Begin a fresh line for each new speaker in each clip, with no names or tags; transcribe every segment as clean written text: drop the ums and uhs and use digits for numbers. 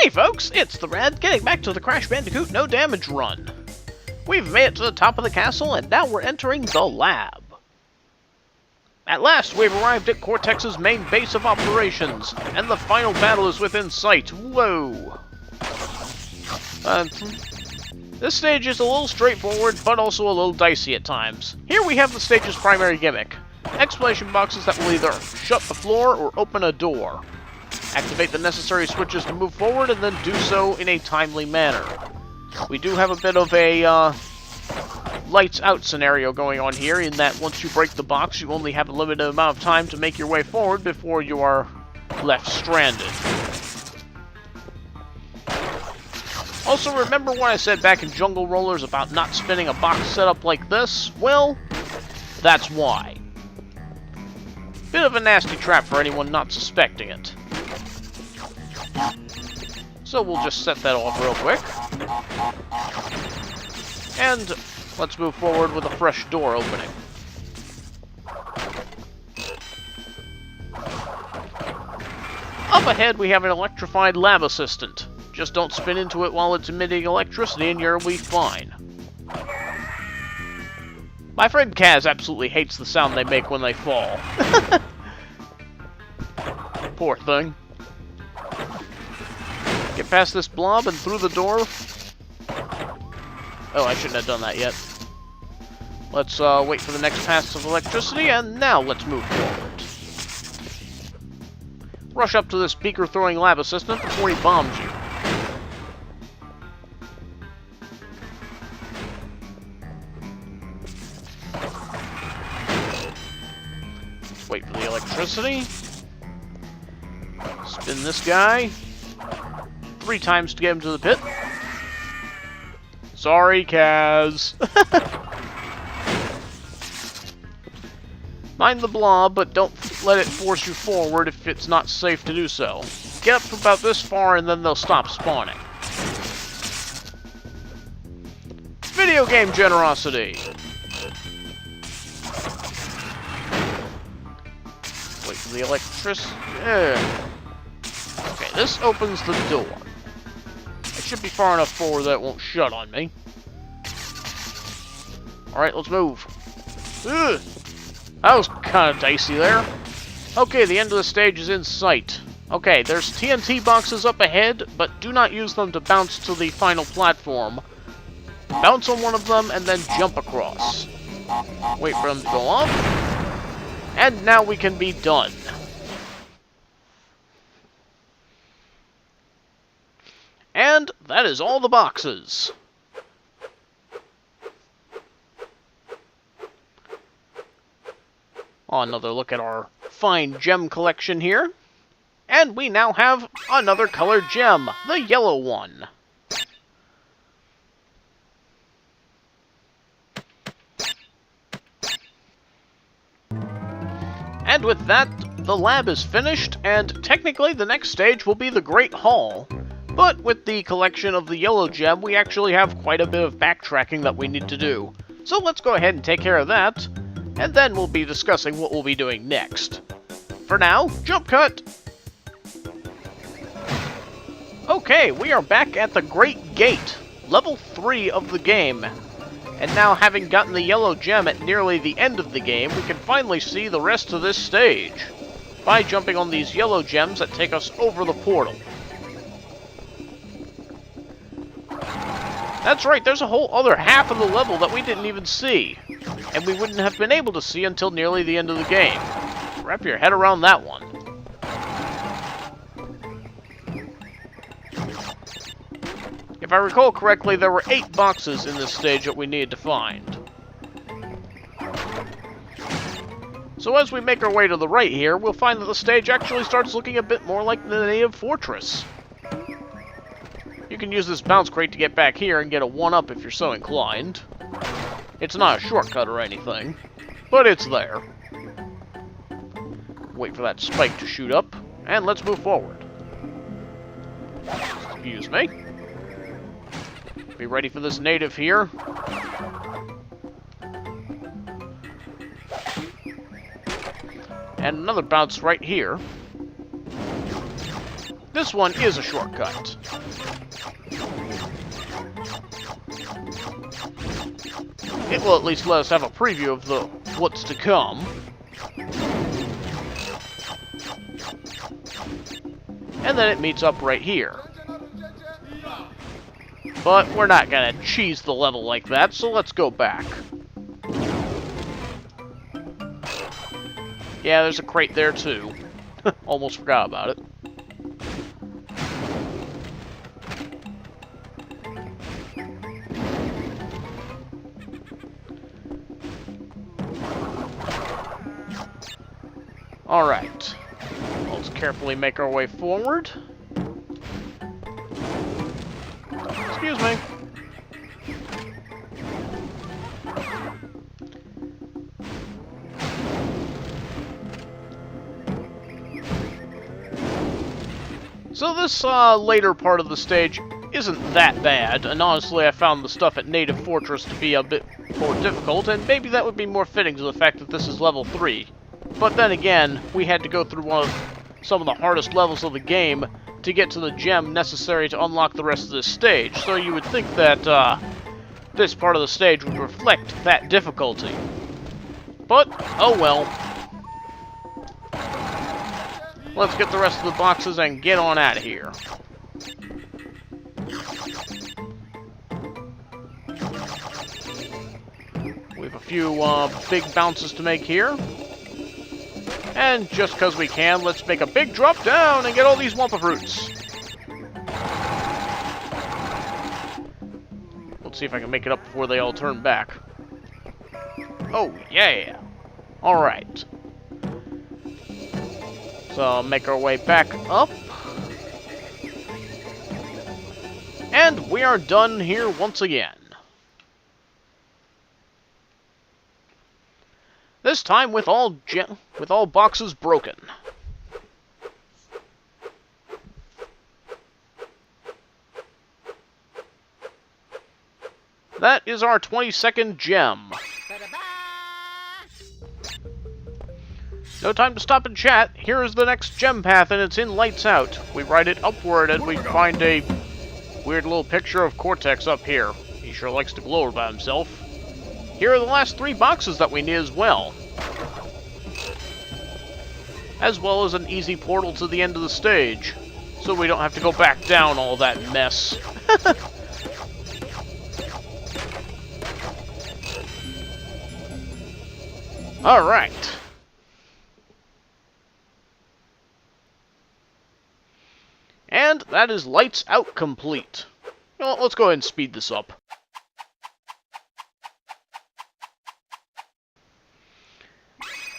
Hey folks, it's the Red, getting back to the Crash Bandicoot No Damage run. We've made it to the top of the castle, and now we're entering the lab. At last, we've arrived at Cortex's main base of operations, and the final battle is within sight. Whoa! This stage is a little straightforward, but also a little dicey at times. Here we have the stage's primary gimmick. Exclamation boxes that will either shut the floor or open a door. Activate the necessary switches to move forward, and then do so in a timely manner. We do have a bit of a lights out scenario going on here, in that once you break the box, you only have a limited amount of time to make your way forward before you are left stranded. Also, remember what I said back in Jungle Rollers about not spinning a box setup like this? Well, that's why. Bit of a nasty trap for anyone not suspecting it. So we'll just set that off real quick. And let's move forward with a fresh door opening. Up ahead we have an electrified lab assistant. Just don't spin into it while it's emitting electricity and you'll be fine. My friend Kaz absolutely hates the sound they make when they fall. Poor thing. Get past this blob and through the door. Oh, I shouldn't have done that yet. Let's wait for the next pass of electricity, and now let's move forward. Rush up to this beaker-throwing lab assistant before he bombs you. Wait for the electricity. Spin this guy 3 times to get him to the pit. Sorry, Kaz. Mind the blob, but don't let it force you forward if it's not safe to do so. Get up about this far and then they'll stop spawning. Video game generosity. Wait for the electricity. Okay, this opens the door. It should be far enough forward that it won't shut on me. Alright, let's move. Ugh. That was kind of dicey there. Okay, the end of the stage is in sight. Okay, there's TNT boxes up ahead, but do not use them to bounce to the final platform. Bounce on one of them and then jump across. Wait for them to go off. And now we can be done. And that is all the boxes. Another look at our fine gem collection here. And we now have another colored gem, the yellow one. And with that, the lab is finished, and technically the next stage will be the Great Hall. But with the collection of the yellow gem, we actually have quite a bit of backtracking that we need to do. So let's go ahead and take care of that, and then we'll be discussing what we'll be doing next. For now, jump cut! Okay, we are back at the Great Gate, level 3 of the game. And now, having gotten the yellow gem at nearly the end of the game, we can finally see the rest of this stage by jumping on these yellow gems that take us over the portal. That's right, there's a whole other half of the level that we didn't even see, and we wouldn't have been able to see until nearly the end of the game. Wrap your head around that one. If I recall correctly, there were 8 boxes in this stage that we needed to find. So as we make our way to the right here, we'll find that the stage actually starts looking a bit more like the native fortress. You can use this bounce crate to get back here and get a 1-up if you're so inclined. It's not a shortcut or anything, but it's there. Wait for that spike to shoot up, and let's move forward. Excuse me. Be ready for this native here. And another bounce right here. this one is a shortcut. It will at least let us have a preview of the what's to come. And then it meets up right here. But we're not gonna cheese the level like that, so let's go back. Yeah, there's a crate there too. Almost forgot about it. Alright. Let's carefully make our way forward. Excuse me. So this later part of the stage isn't that bad, and honestly I found the stuff at Native Fortress to be a bit more difficult, and maybe that would be more fitting to the fact that this is level 3. But then again, we had to go through some of the hardest levels of the game to get to the gem necessary to unlock the rest of this stage, so you would think that this part of the stage would reflect that difficulty. But, oh well. Let's get the rest of the boxes and get on out of here. We have a few big bounces to make here. And just because we can, let's make a big drop down and get all these Wumpa Fruits. Let's see if I can make it up before they all turn back. Oh, yeah. Alright. So, make our way back up. And we are done here once again. This time with all boxes broken. That is our 22nd gem. No time to stop and chat. Here is the next gem path, and it's in Lights Out. We ride it upward, and we find a weird little picture of Cortex up here. He sure likes to glow by himself. Here are the last 3 boxes that we need as well. As well as an easy portal to the end of the stage. So we don't have to go back down all that mess. Alright. And that is Lights Out complete. Well, let's go ahead and speed this up.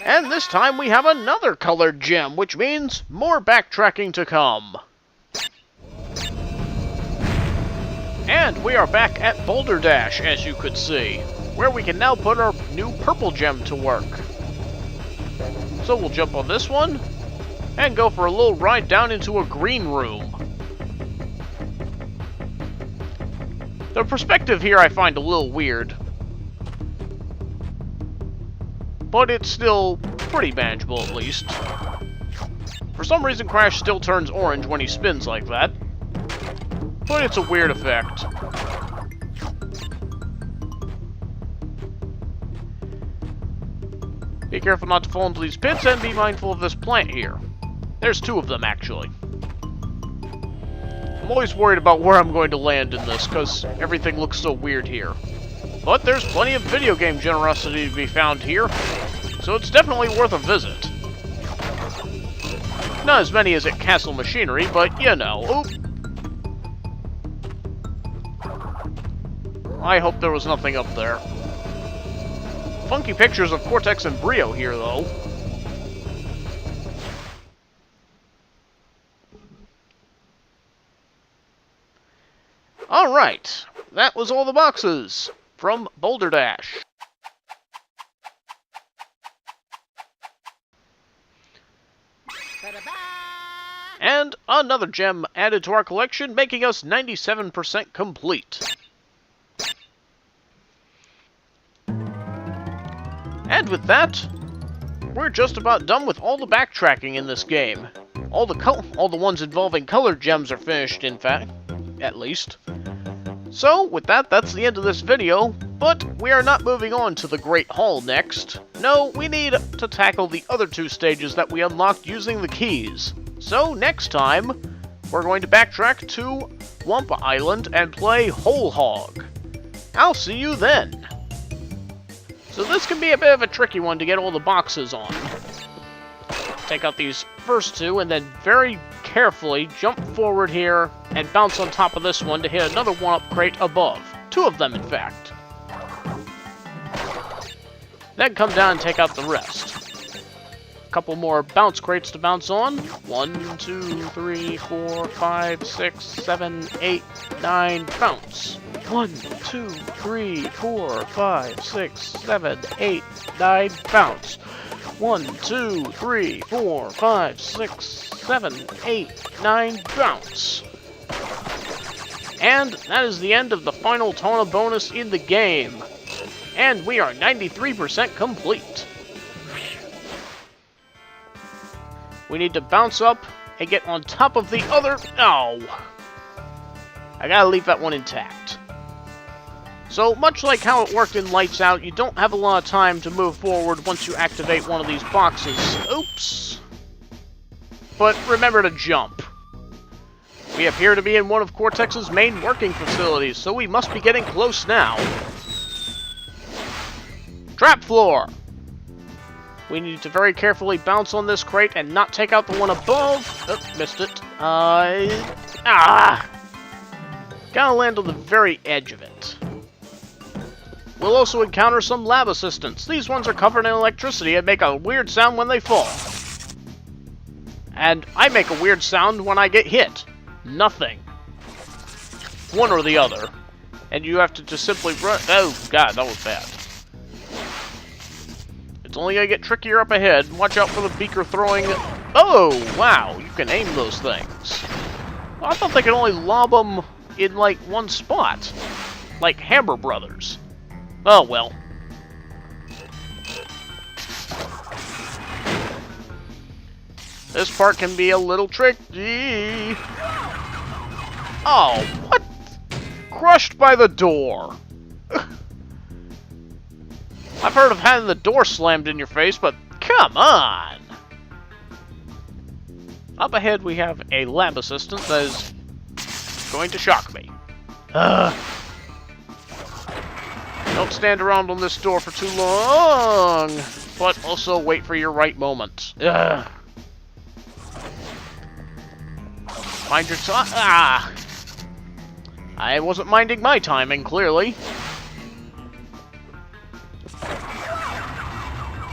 And this time we have another colored gem, which means more backtracking to come. And we are back at Boulder Dash, as you could see, where we can now put our new purple gem to work. So we'll jump on this one, and go for a little ride down into a green room. The perspective here I find a little weird, but it's still pretty manageable at least. For some reason Crash still turns orange when he spins like that, but it's a weird effect. Be careful not to fall into these pits, and be mindful of this plant here. There's 2 of them, actually. I'm always worried about where I'm going to land in this, because everything looks so weird here. But there's plenty of video game generosity to be found here, so it's definitely worth a visit. Not as many as at Castle Machinery, but you know. Oop. I hope there was nothing up there. Funky pictures of Cortex and Brio here, though. Alright, that was all the boxes from Boulder Dash. And another gem added to our collection, making us 97% complete. And with that, we're just about done with all the backtracking in this game. All the ones involving colored gems are finished, in fact. At least. So, with that, that's the end of this video, but we are not moving on to the Great Hall next. No, we need to tackle the other 2 stages that we unlocked using the keys. So, next time, we're going to backtrack to Wampa Island and play Whole Hog. I'll see you then! So this can be a bit of a tricky one to get all the boxes on. Take out these first 2 and then very carefully jump forward here and bounce on top of this one to hit another 1-up crate above. 2 of them, in fact. Then come down and take out the rest. A couple more bounce crates to bounce on. 1, 2, 3, 4, 5, 6, 7, 8, 9, bounce. 1, 2, 3, 4, 5, 6, 7, 8, 9, bounce. 1, 2, 3, 4, 5, 6, 7, 8, 9, bounce. And that is the end of the final Tawna bonus in the game. And we are 93% complete. We need to bounce up and get on top of the other... Oh! I gotta leave that one intact. So, much like how it worked in Lights Out, you don't have a lot of time to move forward once you activate one of these boxes. Oops! But remember to jump. We appear to be in one of Cortex's main working facilities, so we must be getting close now. Trap floor! We need to very carefully bounce on this crate and not take out the one above. Oh, missed it. Gotta land on the very edge of it. We'll also encounter some lab assistants. These ones are covered in electricity and make a weird sound when they fall. And I make a weird sound when I get hit. Nothing. One or the other. And you have to just simply run... Oh, God, that was bad. It's only gonna get trickier up ahead. Watch out for the beaker throwing... Oh, wow, you can aim those things. Well, I thought they could only lob them in, like, one spot. Like Hammer Brothers. Oh, well. This part can be a little tricky. Oh, what? Crushed by the door. I've heard of having the door slammed in your face, but come on! Up ahead we have a lab assistant that is going to shock me. Don't stand around on this door for too long, but also wait for your right moment. Mind your time. I wasn't minding my timing, clearly.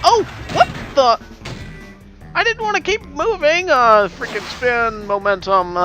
Oh, what the? I didn't want to keep moving. Freaking spin momentum.